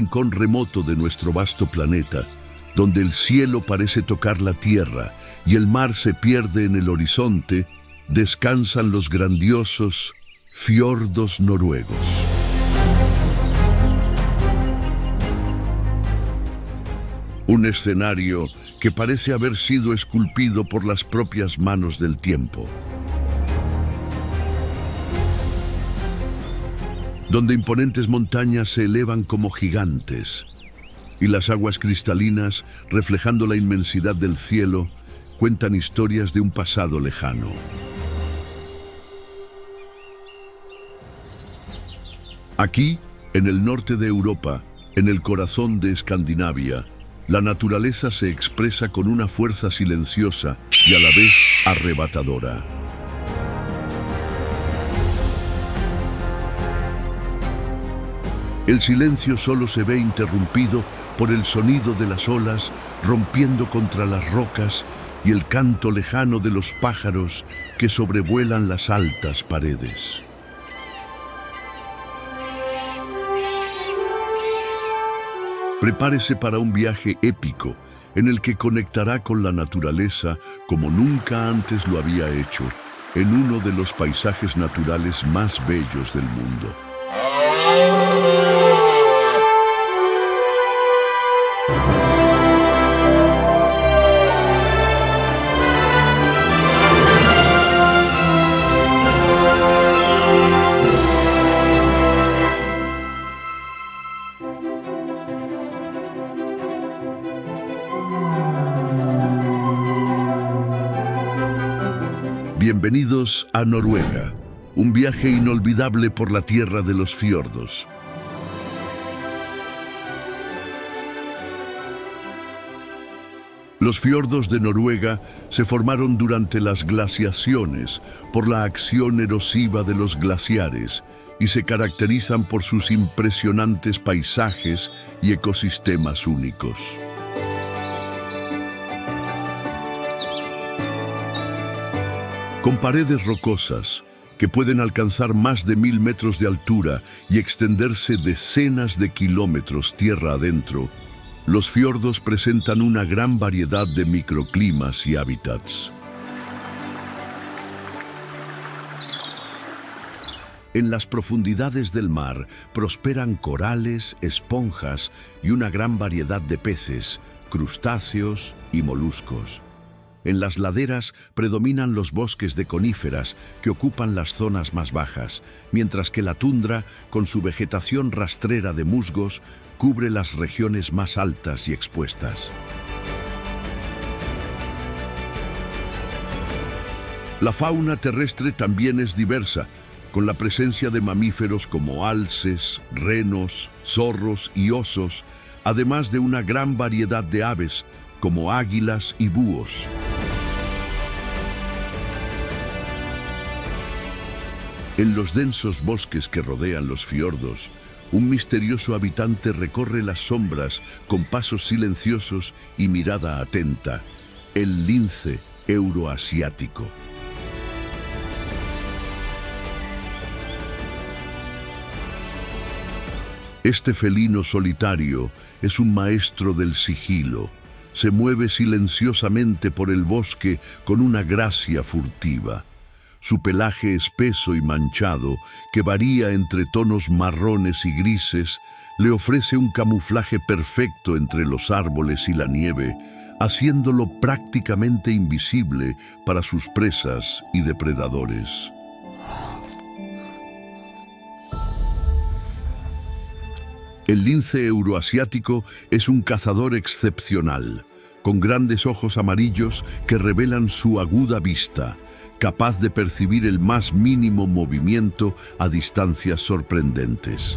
rincón remoto de nuestro vasto planeta, donde el cielo parece tocar la tierra y el mar se pierde en el horizonte, descansan los grandiosos fiordos noruegos. Un escenario que parece haber sido esculpido por las propias manos del tiempo, donde imponentes montañas se elevan como gigantes y las aguas cristalinas, reflejando la inmensidad del cielo, cuentan historias de un pasado lejano. Aquí, en el norte de Europa, en el corazón de Escandinavia, la naturaleza se expresa con una fuerza silenciosa y a la vez arrebatadora. El silencio solo se ve interrumpido por el sonido de las olas rompiendo contra las rocas y el canto lejano de los pájaros que sobrevuelan las altas paredes. Prepárese para un viaje épico en el que conectará con la naturaleza como nunca antes lo había hecho, en uno de los paisajes naturales más bellos del mundo. Bienvenidos a Noruega, un viaje inolvidable por la tierra de los fiordos. Los fiordos de Noruega se formaron durante las glaciaciones por la acción erosiva de los glaciares y se caracterizan por sus impresionantes paisajes y ecosistemas únicos. Con paredes rocosas que pueden alcanzar más de 1000 metros de altura y extenderse decenas de kilómetros tierra adentro, los fiordos presentan una gran variedad de microclimas y hábitats. En las profundidades del mar prosperan corales, esponjas y una gran variedad de peces, crustáceos y moluscos. En las laderas predominan los bosques de coníferas que ocupan las zonas más bajas, mientras que la tundra, con su vegetación rastrera de musgos, cubre las regiones más altas y expuestas. La fauna terrestre también es diversa, con la presencia de mamíferos como alces, renos, zorros y osos, además de una gran variedad de aves, como águilas y búhos. En los densos bosques que rodean los fiordos, un misterioso habitante recorre las sombras con pasos silenciosos y mirada atenta, el lince euroasiático. Este felino solitario es un maestro del sigilo. Se mueve silenciosamente por el bosque con una gracia furtiva. Su pelaje espeso y manchado, que varía entre tonos marrones y grises, le ofrece un camuflaje perfecto entre los árboles y la nieve, haciéndolo prácticamente invisible para sus presas y depredadores. El lince euroasiático es un cazador excepcional, con grandes ojos amarillos que revelan su aguda vista, capaz de percibir el más mínimo movimiento a distancias sorprendentes.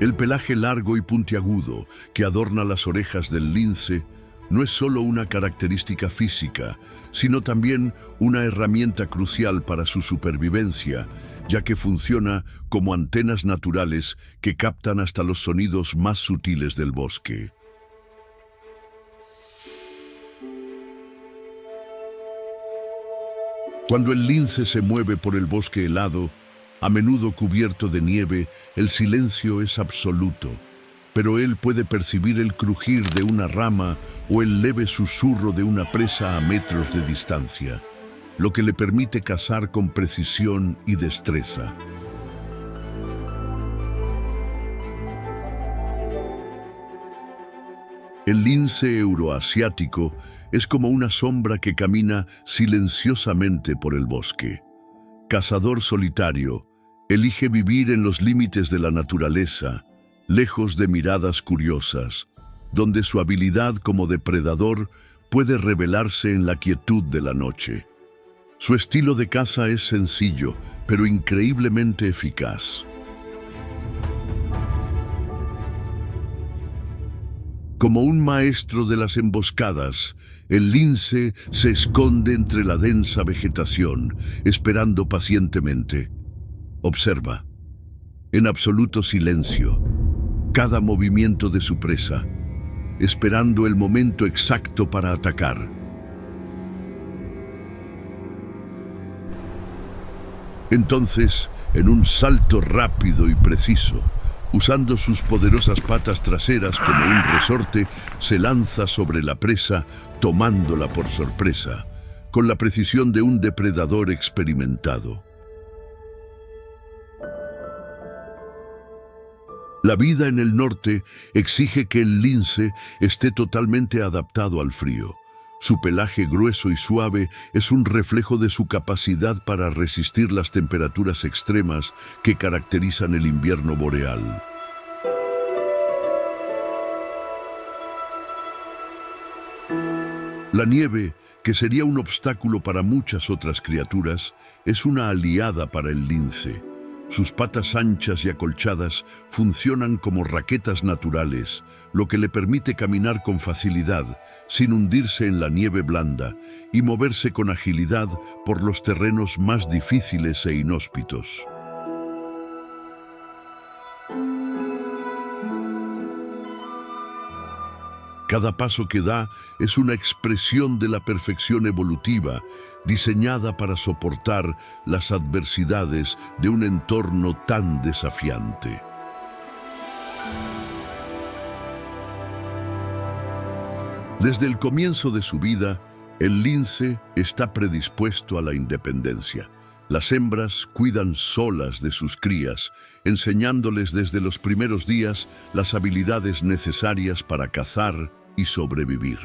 El pelaje largo y puntiagudo que adorna las orejas del lince no es solo una característica física, sino también una herramienta crucial para su supervivencia, ya que funciona como antenas naturales que captan hasta los sonidos más sutiles del bosque. Cuando el lince se mueve por el bosque helado, A menudo cubierto de nieve, el silencio es absoluto, pero él puede percibir el crujir de una rama o el leve susurro de una presa a metros de distancia, lo que le permite cazar con precisión y destreza. El lince euroasiático es como una sombra que camina silenciosamente por el bosque. Cazador solitario, elige vivir en los límites de la naturaleza, lejos de miradas curiosas, donde su habilidad como depredador puede revelarse en la quietud de la noche. Su estilo de caza es sencillo, pero increíblemente eficaz. Como un maestro de las emboscadas, el lince se esconde entre la densa vegetación, esperando pacientemente. Observa, en absoluto silencio, cada movimiento de su presa, esperando el momento exacto para atacar. Entonces, en un salto rápido y preciso, usando sus poderosas patas traseras como un resorte, se lanza sobre la presa, tomándola por sorpresa, con la precisión de un depredador experimentado. La vida en el norte exige que el lince esté totalmente adaptado al frío. Su pelaje grueso y suave es un reflejo de su capacidad para resistir las temperaturas extremas que caracterizan el invierno boreal. La nieve, que sería un obstáculo para muchas otras criaturas, es una aliada para el lince. Sus patas anchas y acolchadas funcionan como raquetas naturales, lo que le permite caminar con facilidad, sin hundirse en la nieve blanda, y moverse con agilidad por los terrenos más difíciles e inhóspitos. Cada paso que da es una expresión de la perfección evolutiva, diseñada para soportar las adversidades de un entorno tan desafiante. Desde el comienzo de su vida, el lince está predispuesto a la independencia. Las hembras cuidan solas de sus crías, enseñándoles desde los primeros días las habilidades necesarias para cazar y sobrevivir.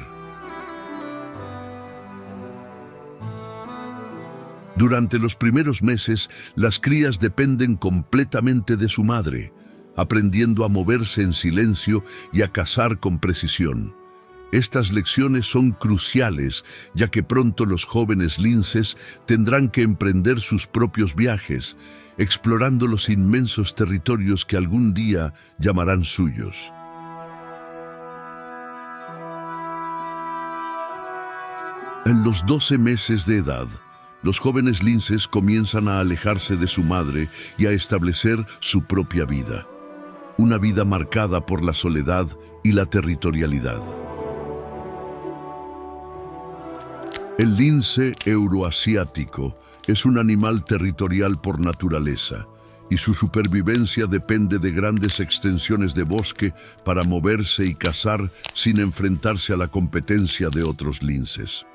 Durante los primeros meses, las crías dependen completamente de su madre, aprendiendo a moverse en silencio y a cazar con precisión. Estas lecciones son cruciales, ya que pronto los jóvenes linces tendrán que emprender sus propios viajes, explorando los inmensos territorios que algún día llamarán suyos. En los 12 meses de edad, los jóvenes linces comienzan a alejarse de su madre y a establecer su propia vida. Una vida marcada por la soledad y la territorialidad. El lince euroasiático es un animal territorial por naturaleza, y su supervivencia depende de grandes extensiones de bosque para moverse y cazar sin enfrentarse a la competencia de otros linces.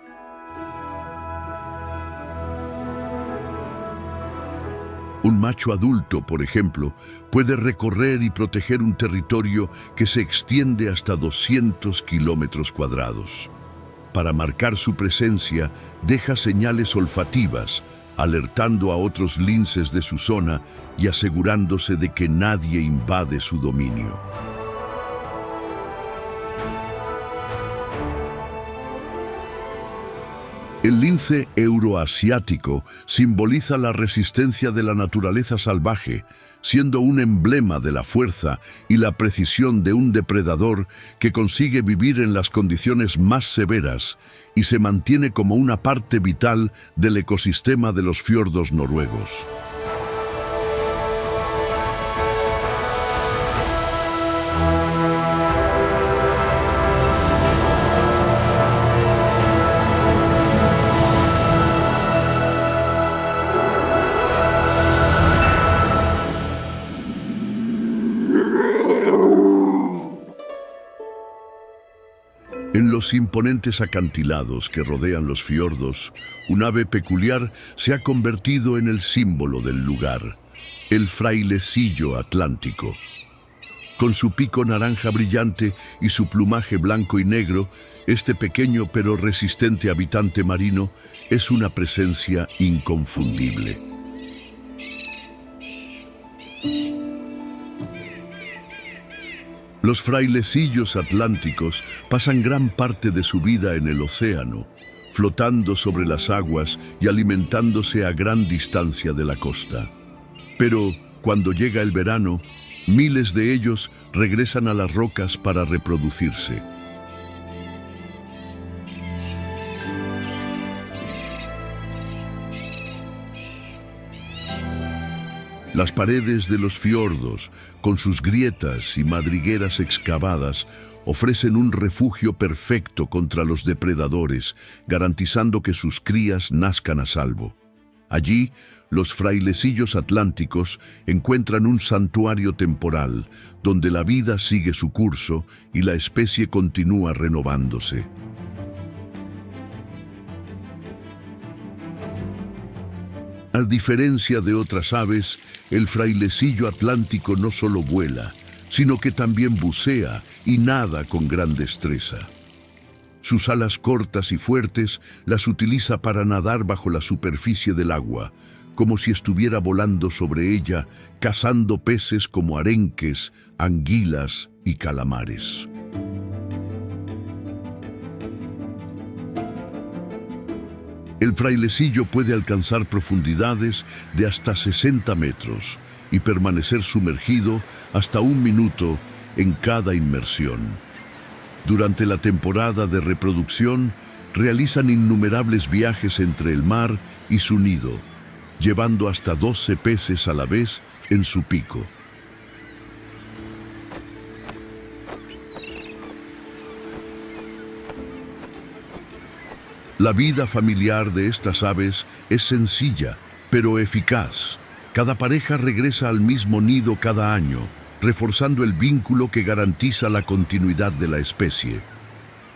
Un macho adulto, por ejemplo, puede recorrer y proteger un territorio que se extiende hasta 200 kilómetros cuadrados. Para marcar su presencia, deja señales olfativas, alertando a otros linces de su zona y asegurándose de que nadie invade su dominio. El lince euroasiático simboliza la resistencia de la naturaleza salvaje, siendo un emblema de la fuerza y la precisión de un depredador que consigue vivir en las condiciones más severas y se mantiene como una parte vital del ecosistema de los fiordos noruegos. En los imponentes acantilados que rodean los fiordos, un ave peculiar se ha convertido en el símbolo del lugar, el frailecillo atlántico. Con su pico naranja brillante y su plumaje blanco y negro, este pequeño pero resistente habitante marino es una presencia inconfundible. Los frailecillos atlánticos pasan gran parte de su vida en el océano, flotando sobre las aguas y alimentándose a gran distancia de la costa. Pero cuando llega el verano, miles de ellos regresan a las rocas para reproducirse. Las paredes de los fiordos, con sus grietas y madrigueras excavadas, ofrecen un refugio perfecto contra los depredadores, garantizando que sus crías nazcan a salvo. Allí, los frailecillos atlánticos encuentran un santuario temporal, donde la vida sigue su curso y la especie continúa renovándose. A diferencia de otras aves, el frailecillo atlántico no solo vuela, sino que también bucea y nada con gran destreza. Sus alas cortas y fuertes las utiliza para nadar bajo la superficie del agua, como si estuviera volando sobre ella, cazando peces como arenques, anguilas y calamares. El frailecillo puede alcanzar profundidades de hasta 60 metros y permanecer sumergido hasta 1 minuto en cada inmersión. Durante la temporada de reproducción, realizan innumerables viajes entre el mar y su nido, llevando hasta 12 peces a la vez en su pico. La vida familiar de estas aves es sencilla, pero eficaz. Cada pareja regresa al mismo nido cada año, reforzando el vínculo que garantiza la continuidad de la especie.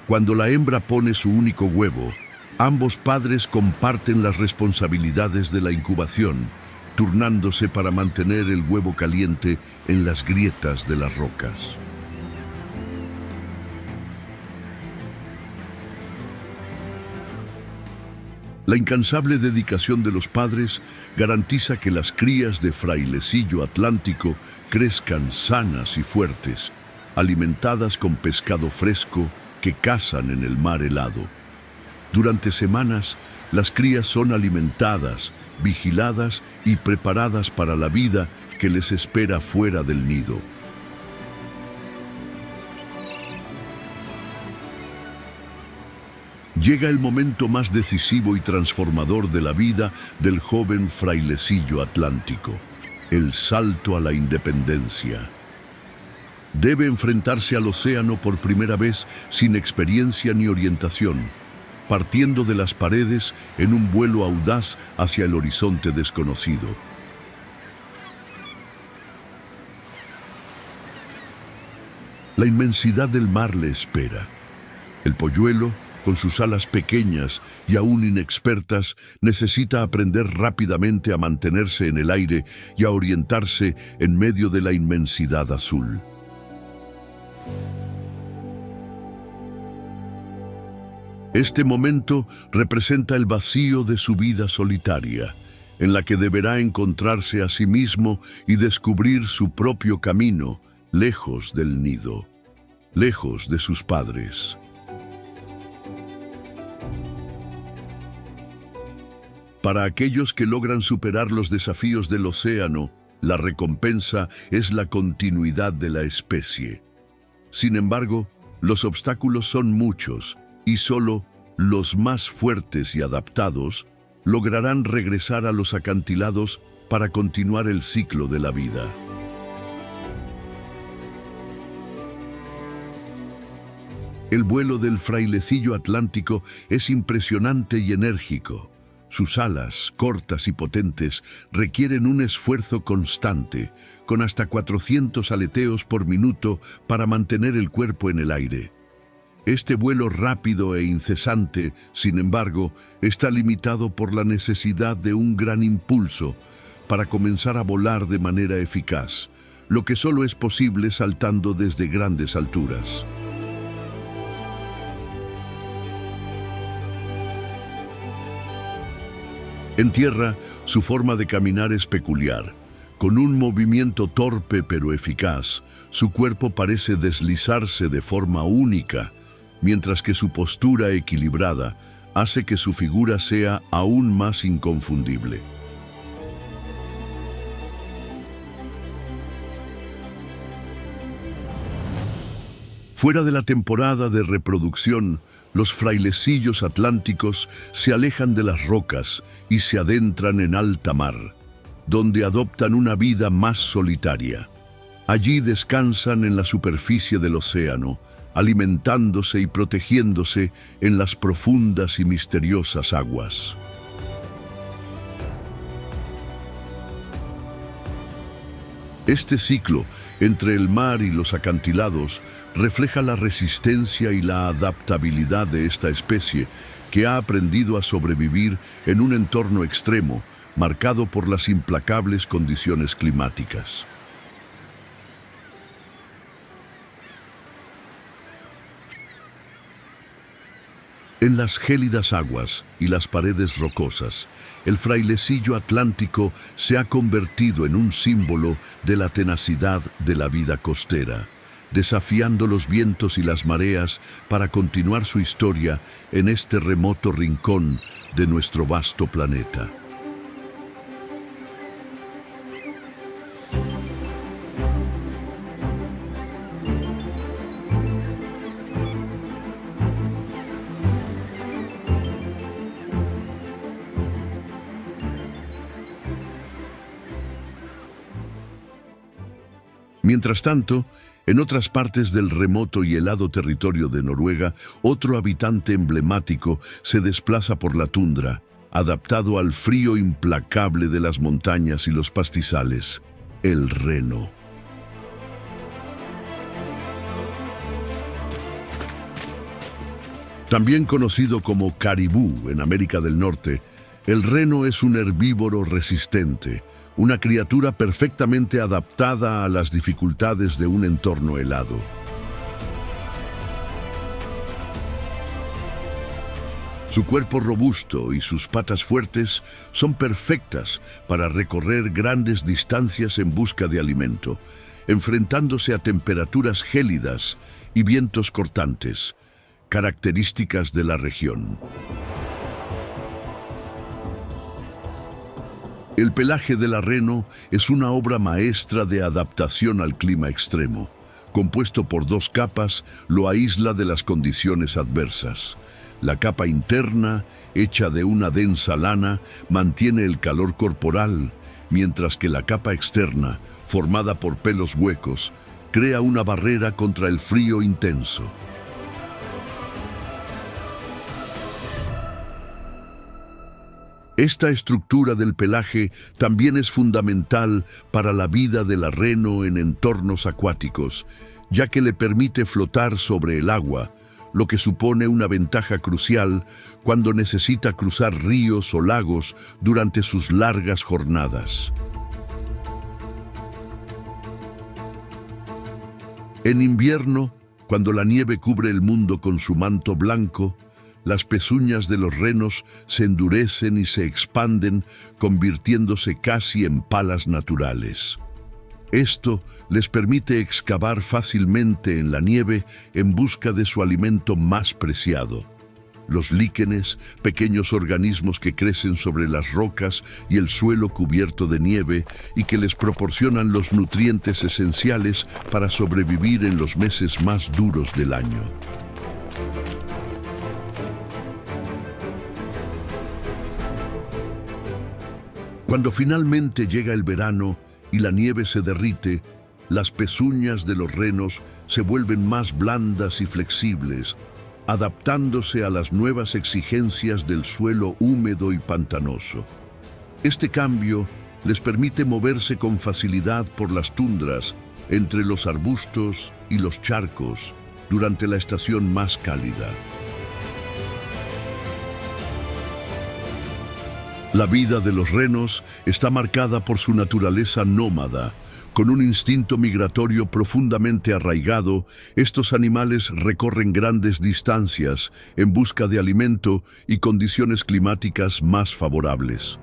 Cuando la hembra pone su único huevo, ambos padres comparten las responsabilidades de la incubación, turnándose para mantener el huevo caliente en las grietas de las rocas. La incansable dedicación de los padres garantiza que las crías de frailecillo atlántico crezcan sanas y fuertes, alimentadas con pescado fresco que cazan en el mar helado. Durante semanas, las crías son alimentadas, vigiladas y preparadas para la vida que les espera fuera del nido. Llega el momento más decisivo y transformador de la vida del joven frailecillo atlántico, el salto a la independencia. Debe enfrentarse al océano por primera vez sin experiencia ni orientación, partiendo de las paredes en un vuelo audaz hacia el horizonte desconocido. La inmensidad del mar le espera. El polluelo, con sus alas pequeñas y aún inexpertas, necesita aprender rápidamente a mantenerse en el aire y a orientarse en medio de la inmensidad azul. Este momento representa el vacío de su vida solitaria, en la que deberá encontrarse a sí mismo y descubrir su propio camino, lejos del nido, lejos de sus padres. Para aquellos que logran superar los desafíos del océano, la recompensa es la continuidad de la especie. Sin embargo, los obstáculos son muchos y solo los más fuertes y adaptados lograrán regresar a los acantilados para continuar el ciclo de la vida. El vuelo del frailecillo atlántico es impresionante y enérgico. Sus alas, cortas y potentes, requieren un esfuerzo constante, con hasta 400 aleteos por minuto para mantener el cuerpo en el aire. Este vuelo rápido e incesante, sin embargo, está limitado por la necesidad de un gran impulso para comenzar a volar de manera eficaz, lo que solo es posible saltando desde grandes alturas. En tierra, su forma de caminar es peculiar. Con un movimiento torpe pero eficaz, su cuerpo parece deslizarse de forma única, mientras que su postura equilibrada hace que su figura sea aún más inconfundible. Fuera de la temporada de reproducción, los frailecillos atlánticos se alejan de las rocas y se adentran en alta mar, donde adoptan una vida más solitaria. Allí descansan en la superficie del océano, alimentándose y protegiéndose en las profundas y misteriosas aguas. Este ciclo entre el mar y los acantilados refleja la resistencia y la adaptabilidad de esta especie que ha aprendido a sobrevivir en un entorno extremo marcado por las implacables condiciones climáticas. En las gélidas aguas y las paredes rocosas, el frailecillo atlántico se ha convertido en un símbolo de la tenacidad de la vida costera, desafiando los vientos y las mareas para continuar su historia en este remoto rincón de nuestro vasto planeta. Mientras tanto, en otras partes del remoto y helado territorio de Noruega, otro habitante emblemático se desplaza por la tundra, adaptado al frío implacable de las montañas y los pastizales, el reno. También conocido como caribú en América del Norte, el reno es un herbívoro resistente, una criatura perfectamente adaptada a las dificultades de un entorno helado. Su cuerpo robusto y sus patas fuertes son perfectas para recorrer grandes distancias en busca de alimento, enfrentándose a temperaturas gélidas y vientos cortantes, características de la región. El pelaje del reno es una obra maestra de adaptación al clima extremo. Compuesto por dos capas, lo aísla de las condiciones adversas. La capa interna, hecha de una densa lana, mantiene el calor corporal, mientras que la capa externa, formada por pelos huecos, crea una barrera contra el frío intenso. Esta estructura del pelaje también es fundamental para la vida del reno en entornos acuáticos, ya que le permite flotar sobre el agua, lo que supone una ventaja crucial cuando necesita cruzar ríos o lagos durante sus largas jornadas. En invierno, cuando la nieve cubre el mundo con su manto blanco, las pezuñas de los renos se endurecen y se expanden, convirtiéndose casi en palas naturales. Esto les permite excavar fácilmente en la nieve en busca de su alimento más preciado. Los líquenes, pequeños organismos que crecen sobre las rocas y el suelo cubierto de nieve y que les proporcionan los nutrientes esenciales para sobrevivir en los meses más duros del año. Cuando finalmente llega el verano y la nieve se derrite, las pezuñas de los renos se vuelven más blandas y flexibles, adaptándose a las nuevas exigencias del suelo húmedo y pantanoso. Este cambio les permite moverse con facilidad por las tundras, entre los arbustos y los charcos, durante la estación más cálida. La vida de los renos está marcada por su naturaleza nómada. Con un instinto migratorio profundamente arraigado, estos animales recorren grandes distancias en busca de alimento y condiciones climáticas más favorables.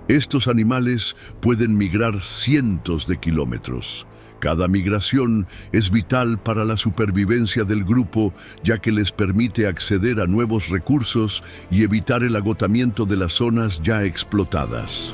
Estos animales pueden migrar cientos de kilómetros. Cada migración es vital para la supervivencia del grupo, ya que les permite acceder a nuevos recursos y evitar el agotamiento de las zonas ya explotadas.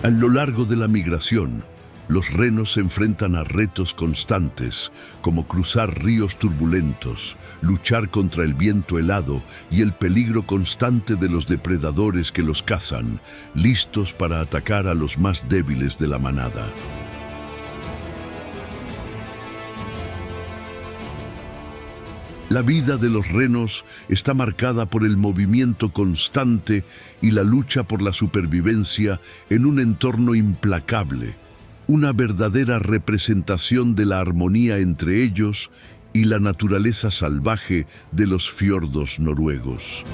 A lo largo de la migración, los renos se enfrentan a retos constantes, como cruzar ríos turbulentos, luchar contra el viento helado y el peligro constante de los depredadores que los cazan, listos para atacar a los más débiles de la manada. La vida de los renos está marcada por el movimiento constante y la lucha por la supervivencia en un entorno implacable, una verdadera representación de la armonía entre ellos y la naturaleza salvaje de los fiordos noruegos.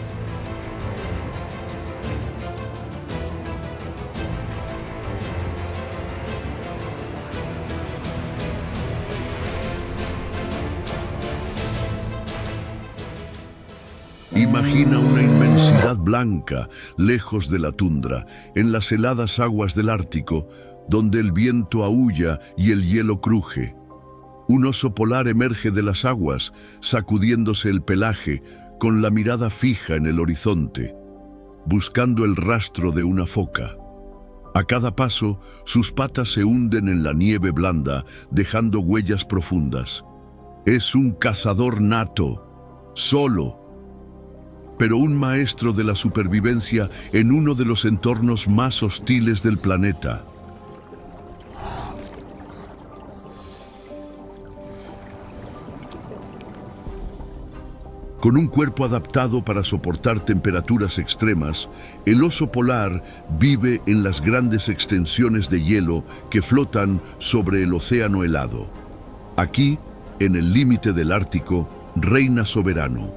Imagina una inmensidad blanca, lejos de la tundra, en las heladas aguas del Ártico, donde el viento aúlla y el hielo cruje. Un oso polar emerge de las aguas, sacudiéndose el pelaje, con la mirada fija en el horizonte, buscando el rastro de una foca. A cada paso, sus patas se hunden en la nieve blanda, dejando huellas profundas. Es un cazador nato, solo, pero un maestro de la supervivencia en uno de los entornos más hostiles del planeta. Con un cuerpo adaptado para soportar temperaturas extremas, el oso polar vive en las grandes extensiones de hielo que flotan sobre el océano helado. Aquí, en el límite del Ártico, reina soberano.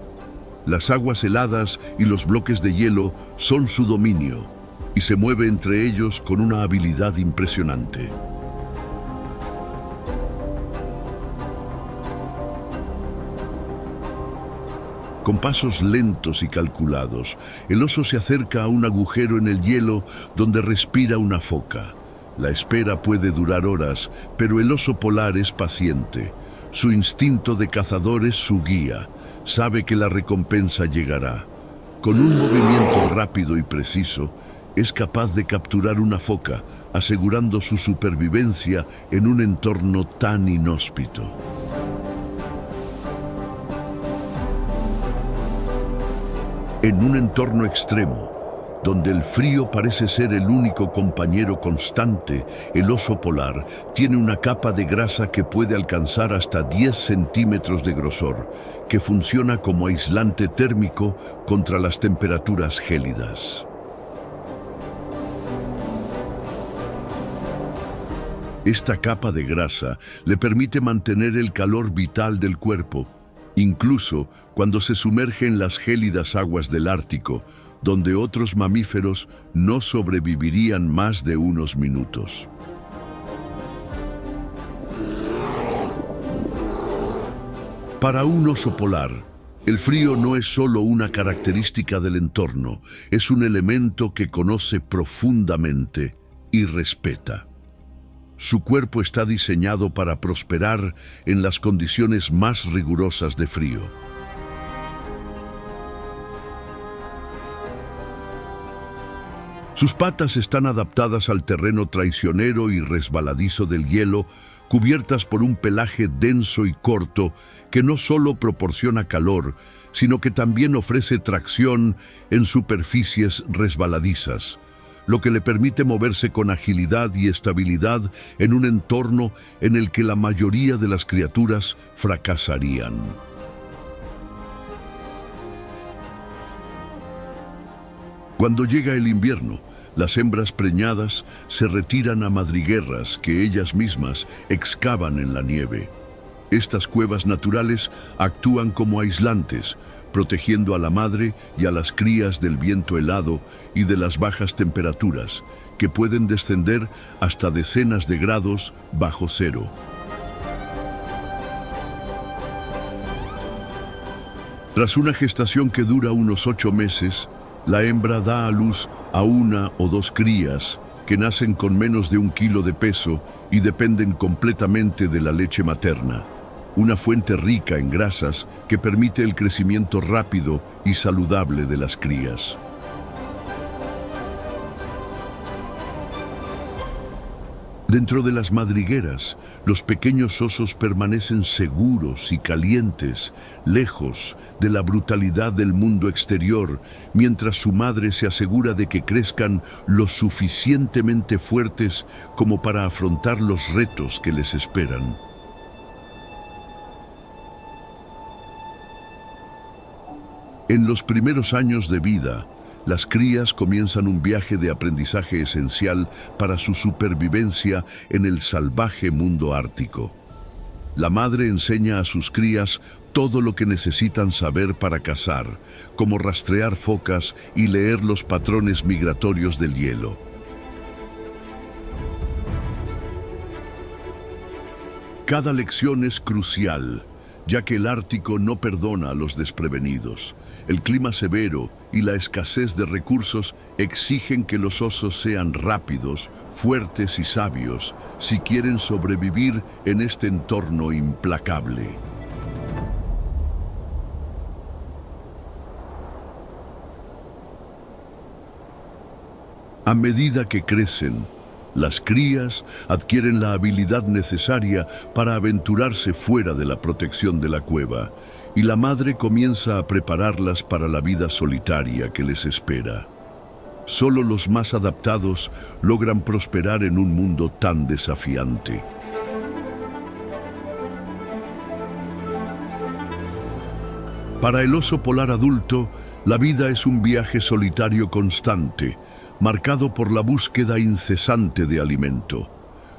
Las aguas heladas y los bloques de hielo son su dominio, y se mueve entre ellos con una habilidad impresionante. Con pasos lentos y calculados, el oso se acerca a un agujero en el hielo donde respira una foca. La espera puede durar horas, pero el oso polar es paciente. Su instinto de cazador es su guía. Sabe que la recompensa llegará. Con un movimiento rápido y preciso, es capaz de capturar una foca, asegurando su supervivencia en un entorno tan inhóspito. En un entorno extremo, donde el frío parece ser el único compañero constante, el oso polar tiene una capa de grasa que puede alcanzar hasta 10 centímetros de grosor, que funciona como aislante térmico contra las temperaturas gélidas. Esta capa de grasa le permite mantener el calor vital del cuerpo, incluso cuando se sumerge en las gélidas aguas del Ártico, donde otros mamíferos no sobrevivirían más de unos minutos. Para un oso polar, el frío no es solo una característica del entorno, es un elemento que conoce profundamente y respeta. Su cuerpo está diseñado para prosperar en las condiciones más rigurosas de frío. Sus patas están adaptadas al terreno traicionero y resbaladizo del hielo, cubiertas por un pelaje denso y corto que no solo proporciona calor, sino que también ofrece tracción en superficies resbaladizas, lo que le permite moverse con agilidad y estabilidad en un entorno en el que la mayoría de las criaturas fracasarían. Cuando llega el invierno, Las hembras preñadas se retiran a madrigueras que ellas mismas excavan en la nieve. Estas cuevas naturales actúan como aislantes, protegiendo a la madre y a las crías del viento helado y de las bajas temperaturas, que pueden descender hasta decenas de grados bajo cero. Tras una gestación que dura unos 8 meses, la hembra da a luz a 1 o 2 crías que nacen con menos de 1 kilo de peso y dependen completamente de la leche materna, una fuente rica en grasas que permite el crecimiento rápido y saludable de las crías. Dentro de las madrigueras, los pequeños osos permanecen seguros y calientes, lejos de la brutalidad del mundo exterior, mientras su madre se asegura de que crezcan lo suficientemente fuertes como para afrontar los retos que les esperan. En los primeros años de vida, las crías comienzan un viaje de aprendizaje esencial para su supervivencia en el salvaje mundo ártico. La madre enseña a sus crías todo lo que necesitan saber para cazar, como rastrear focas y leer los patrones migratorios del hielo. Cada lección es crucial, ya que el Ártico no perdona a los desprevenidos. El clima severo y la escasez de recursos exigen que los osos sean rápidos, fuertes y sabios si quieren sobrevivir en este entorno implacable. A medida que crecen, las crías adquieren la habilidad necesaria para aventurarse fuera de la protección de la cueva, y la madre comienza a prepararlas para la vida solitaria que les espera. Solo los más adaptados logran prosperar en un mundo tan desafiante. Para el oso polar adulto, la vida es un viaje solitario constante, marcado por la búsqueda incesante de alimento.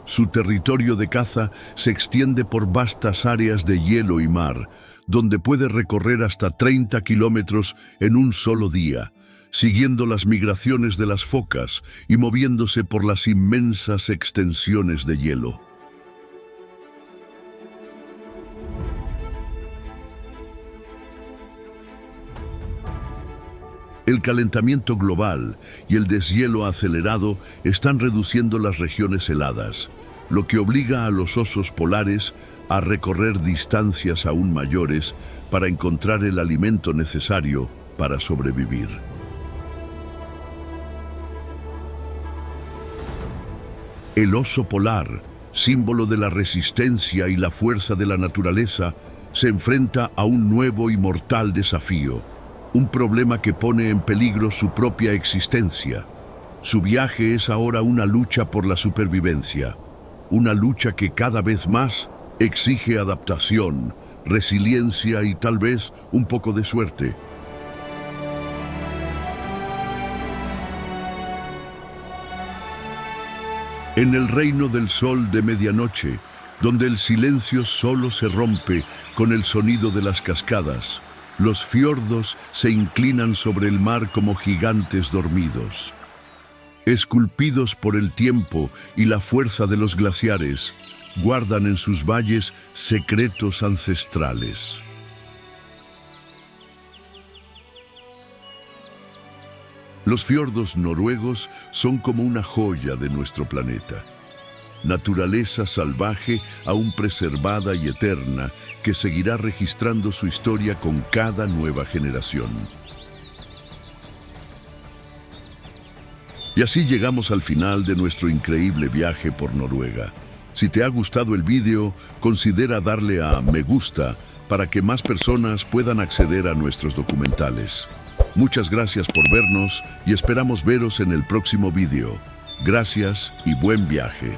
Su territorio de caza se extiende por vastas áreas de hielo y mar, donde puede recorrer hasta 30 kilómetros en un solo día, siguiendo las migraciones de las focas y moviéndose por las inmensas extensiones de hielo. El calentamiento global y el deshielo acelerado están reduciendo las regiones heladas, lo que obliga a los osos polares a recorrer distancias aún mayores para encontrar el alimento necesario para sobrevivir. El oso polar, símbolo de la resistencia y la fuerza de la naturaleza, se enfrenta a un nuevo y mortal desafío, un problema que pone en peligro su propia existencia. Su viaje es ahora una lucha por la supervivencia, una lucha que cada vez más exige adaptación, resiliencia y tal vez un poco de suerte. En el reino del sol de medianoche, donde el silencio solo se rompe con el sonido de las cascadas, los fiordos se inclinan sobre el mar como gigantes dormidos. Esculpidos por el tiempo y la fuerza de los glaciares, guardan en sus valles secretos ancestrales. Los fiordos noruegos son como una joya de nuestro planeta. Naturaleza salvaje aún preservada y eterna que seguirá registrando su historia con cada nueva generación. Y así llegamos al final de nuestro increíble viaje por Noruega. Si te ha gustado el vídeo, considera darle a me gusta para que más personas puedan acceder a nuestros documentales. Muchas gracias por vernos y esperamos veros en el próximo vídeo. Gracias y buen viaje.